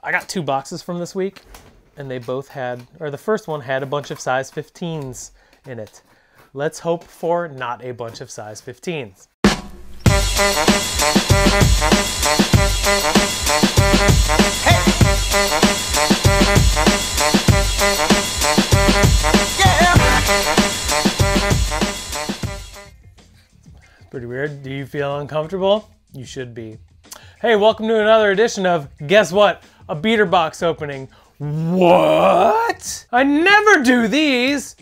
I got 2 boxes from this week, and they both had, or the first one had a bunch of size 15s in it. Let's hope for not a bunch of size 15s. Hey! Yeah! Pretty weird. Do you feel uncomfortable? You should be. Hey, welcome to another edition of, guess what? A beater box opening. What? I never do these.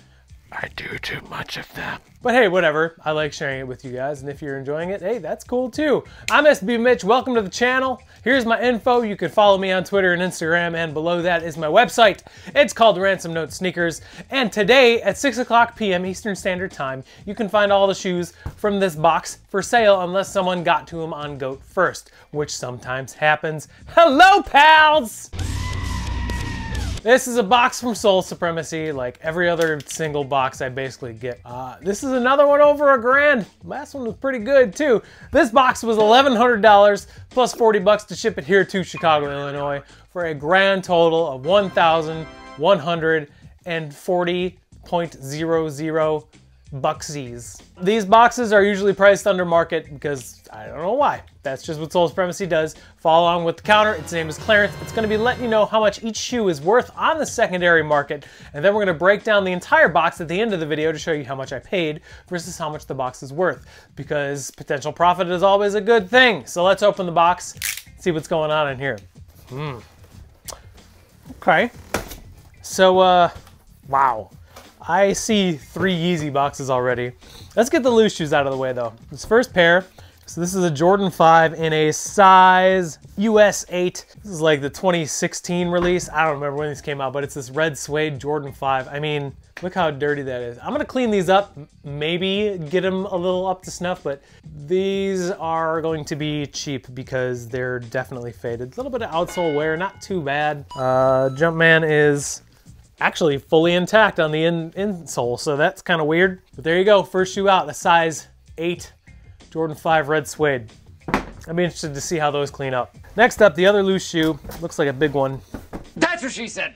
I do too much of them. But hey, whatever. I like sharing it with you guys, and if you're enjoying it, hey, that's cool too. I'm SB Mitch. Welcome to the channel. Here's my info. You can follow me on Twitter and Instagram, and below that is my website. It's called Ransom Note Sneakers, and today at 6 o'clock p.m. Eastern Standard Time, you can find all the shoes from this box for sale unless someone got to them on GOAT first, which sometimes happens. Hello, pals! This is a box from Sole Supremacy, like every other single box I basically get. This is another one over $1,000. Last one was pretty good too. This box was $1,100 plus 40 bucks to ship it here to Chicago, Illinois for a grand total of $1,140.00 bucksies. These boxes are usually priced under market because I don't know why. That's just what Sole Supremacy does. Follow along with the counter. Its name is Clarence. It's going to be letting you know how much each shoe is worth on the secondary market, and then we're going to break down the entire box at the end of the video to show you how much I paid versus how much the box is worth, because potential profit is always a good thing. So let's open the box, see what's going on in here. Okay. So, wow. I see 3 Yeezy boxes already. Let's get the loose shoes out of the way though. This first pair, so this is a Jordan 5 in a size US 8. This is like the 2016 release. I don't remember when these came out, but it's this red suede Jordan 5. I mean, look how dirty that is. I'm gonna clean these up, maybe get them a little up to snuff, but these are going to be cheap because they're definitely faded. A little bit of outsole wear, not too bad. Jumpman is actually fully intact on the insole, so that's kind of weird. But there you go, first shoe out, the size 8 Jordan 5 red suede. I'd be interested to see how those clean up. Next up, the other loose shoe. Looks like a big one. That's what she said!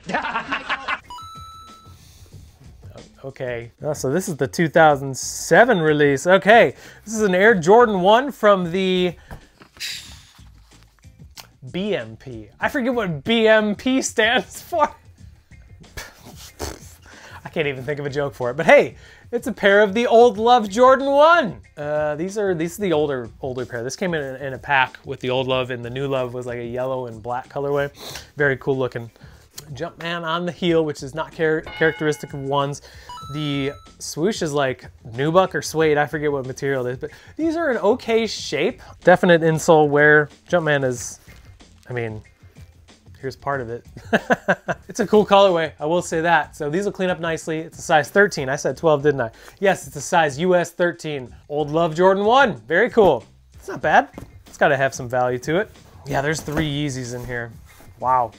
Okay, so this is the 2007 release. Okay, this is an Air Jordan 1 from the BMP. I forget what BMP stands for. I can't even think of a joke for it, but hey, it's a pair of the old Love Jordan 1. These are the older pair. This came in a pack with the old Love, and the new Love was like a yellow and black colorway. Very cool looking. Jumpman on the heel, which is not characteristic of ones. The swoosh is like nubuck or suede. I forget what material it is, but these are in okay shape. Definite insole wear. Jumpman is, I mean, here's part of it. It's a cool colorway, I will say that. So these will clean up nicely. It's a size 13. I said 12, didn't I? Yes, it's a size US 13. Old Love Jordan 1. Very cool. It's not bad. It's got to have some value to it. Yeah, there's 3 Yeezys in here. Wow.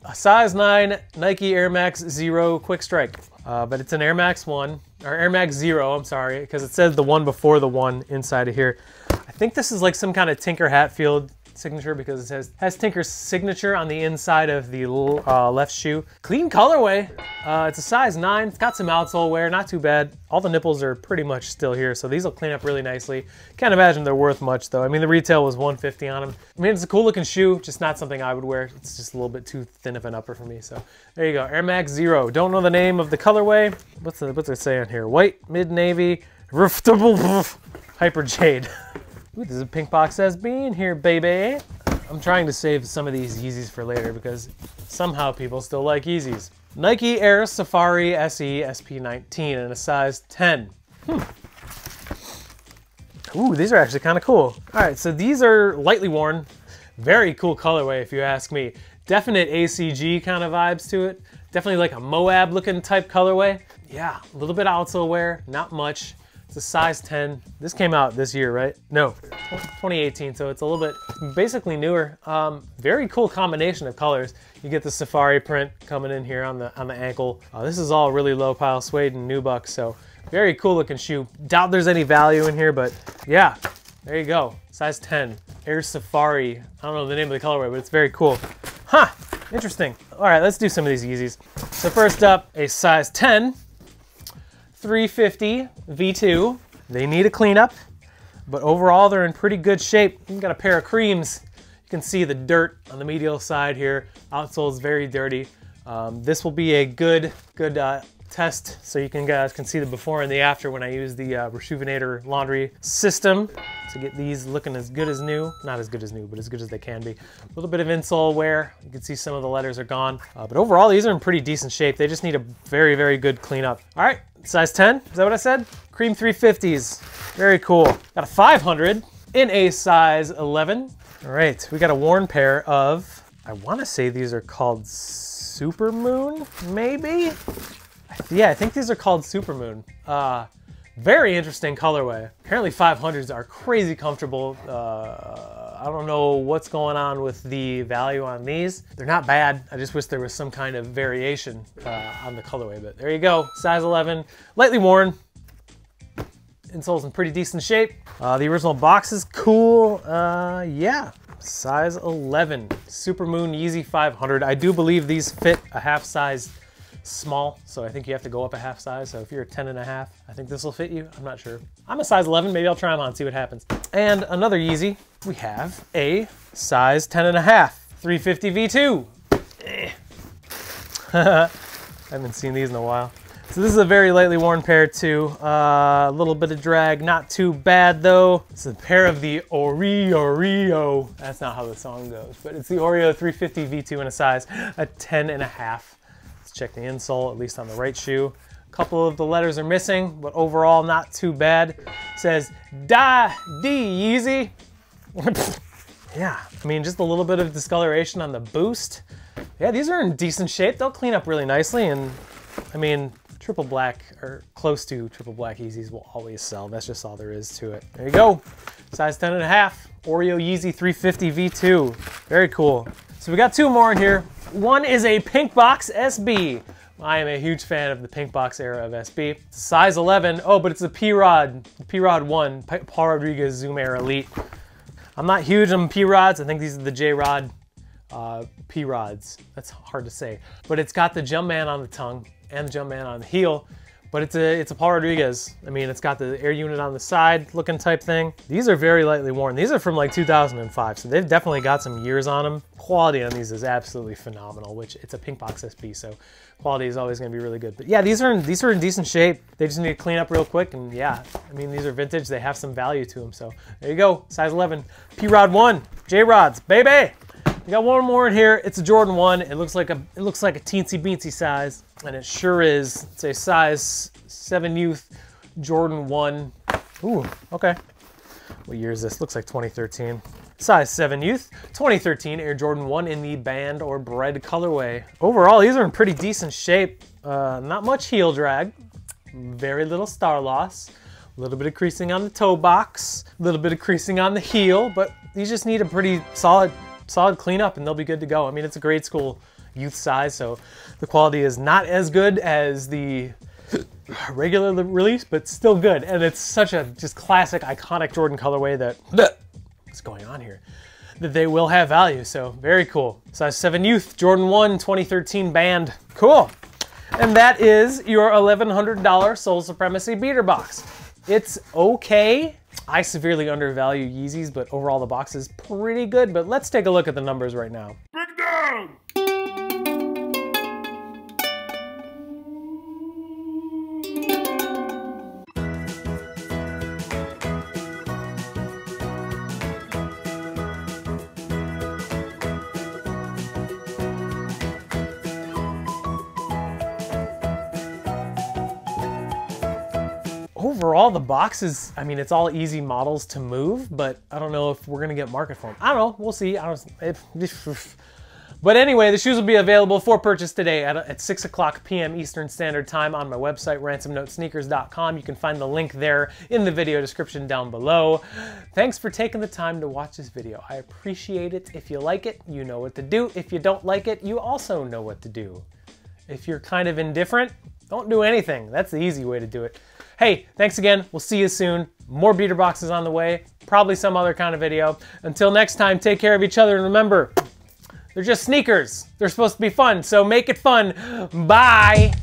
A size 9 Nike Air Max 0 Quick Strike. But it's an Air Max 1, or Air Max 0, I'm sorry, because it says the one before the 1 inside of here. I think this is like some kind of Tinker Hatfield signature because it has Tinker's signature on the inside of the left shoe. Clean colorway. It's a size 9. It's got some outsole wear, not too bad. All the nipples are pretty much still here, so these will clean up really nicely. Can't imagine they're worth much though. I mean, the retail was $150 on them. I mean, it's a cool looking shoe, just not something I would wear. It's just a little bit too thin of an upper for me. So there you go, Air Max 0. Don't know the name of the colorway. What's it say on here? White, mid navy, hyper jade. Ooh, there's a pink box SB in here, baby. I'm trying to save some of these Yeezys for later because somehow people still like Yeezys. Nike Air Safari SE SP19 in a size 10. Ooh, these are actually kind of cool. All right, so these are lightly worn. Very cool colorway if you ask me. Definite ACG kind of vibes to it. Definitely like a Moab looking type colorway. Yeah, a little bit of outsole wear, not much. It's a size 10. This came out this year, right? No, 2018, so it's a little bit basically newer. Very cool combination of colors. You get the safari print coming in here on the ankle. This is all really low pile suede and nubuck, so very cool looking shoe. Doubt there's any value in here, but yeah, There you go. Size 10. Air Safari. I don't know the name of the colorway, but it's very cool. Huh, interesting. All right, let's do some of these Yeezys. So first up, a size 10, 350 V2. They need a cleanup, but overall they're in pretty good shape. You've got a pair of creams. You can see the dirt on the medial side here. Outsole is very dirty. This will be a good test, so you guys can see the before and the after when I use the Rejuvenator laundry system to get these looking as good as new. Not as good as new, but as good as they can be. A little bit of insole wear. You can see some of the letters are gone. But overall, these are in pretty decent shape. They just need a very, very good cleanup. All right, size 10, is that what I said? Cream 350s, very cool. Got a 500 in a size 11. All right, we got a worn pair of, I wanna say these are called SUPERMOON, maybe? Yeah, I think these are called SUPERMOON. Very interesting colorway. Apparently 500s are crazy comfortable. I don't know what's going on with the value on these. They're not bad. I just wish there was some kind of variation on the colorway, but there you go. Size 11, lightly worn. Insole's in pretty decent shape. The original box is cool. Yeah, size 11. SUPERMOON Yeezy 500. I do believe these fit a half size small, so I think you have to go up a half size. So if you're a 10.5, I think this will fit you. I'm not sure. I'm a size 11. Maybe I'll try them on, see what happens. And another Yeezy, we have a size 10.5, 350 V2. I haven't seen these in a while. So this is a very lightly worn pair too. A little bit of drag, not too bad though. It's a pair of the OREO. That's not how the song goes, but it's the OREO 350 V2 in a size, a 10.5. Check the insole, at least on the right shoe. A couple of the letters are missing, but overall not too bad. It says YEEZY. Yeah, I mean, just a little bit of discoloration on the boost. Yeah, these are in decent shape. They'll clean up really nicely, and I mean, triple black or close to triple black Yeezys will always sell. That's just all there is to it. There you go. Size 10.5, OREO Yeezy 350 V2. Very cool. So we got two more in here. One is a pink box SB. I am a huge fan of the pink box era of SB. Size 11. Oh, but it's a P-Rod 1, Paul Rodriguez Zoom Air Elite. I'm not huge on P-Rods. I think these are the J-Rod P-Rods. That's hard to say. But it's got the Jumpman on the tongue and the Jumpman on the heel. But it's a Paul Rodriguez. I mean, it's got the air unit on the side looking type thing. These are very lightly worn. These are from like 2005, so they've definitely got some years on them. Quality on these is absolutely phenomenal, which it's a pink box SB, so quality is always gonna be really good. But yeah, these are in decent shape. They just need to clean up real quick, and yeah, I mean, these are vintage. They have some value to them, so there you go. Size 11, P-Rod 1, J-Rods, baby. We got one more in here. It's a Jordan 1. It looks like a teensy beansy size, and it sure is. It's a size 7 youth Jordan 1. Ooh, okay. What year is this? Looks like 2013. Size 7 youth, 2013 Air Jordan 1 in the band or bread colorway. Overall, these are in pretty decent shape. Not much heel drag, very little star loss, a little bit of creasing on the toe box, a little bit of creasing on the heel, but these just need a pretty solid cleanup and they'll be good to go. I mean, it's a grade school youth size, so the quality is not as good as the regular release, but still good. And it's such a just classic, iconic Jordan colorway that, what's going on here? That they will have value, so very cool. Size 7 youth, Jordan 1, 2013 band. Cool. And that is your $1,100 Sole Supremacy beater box. It's okay. I severely undervalue Yeezys, but overall the box is pretty good. But let's take a look at the numbers right now. Break down! Overall, the box is, I mean, it's all easy models to move, but I don't know if we're gonna get market for them. I don't know, we'll see. But anyway, the shoes will be available for purchase today at 6 o'clock p.m. Eastern Standard Time on my website, ransomnotesneakers.com. You can find the link there in the video description down below. Thanks for taking the time to watch this video. I appreciate it. If you like it, you know what to do. If you don't like it, you also know what to do. If you're kind of indifferent, don't do anything. That's the easy way to do it. Hey, thanks again. We'll see you soon. More beater boxes on the way. Probably some other kind of video. Until next time, take care of each other. And remember, they're just sneakers. They're supposed to be fun, so make it fun. Bye.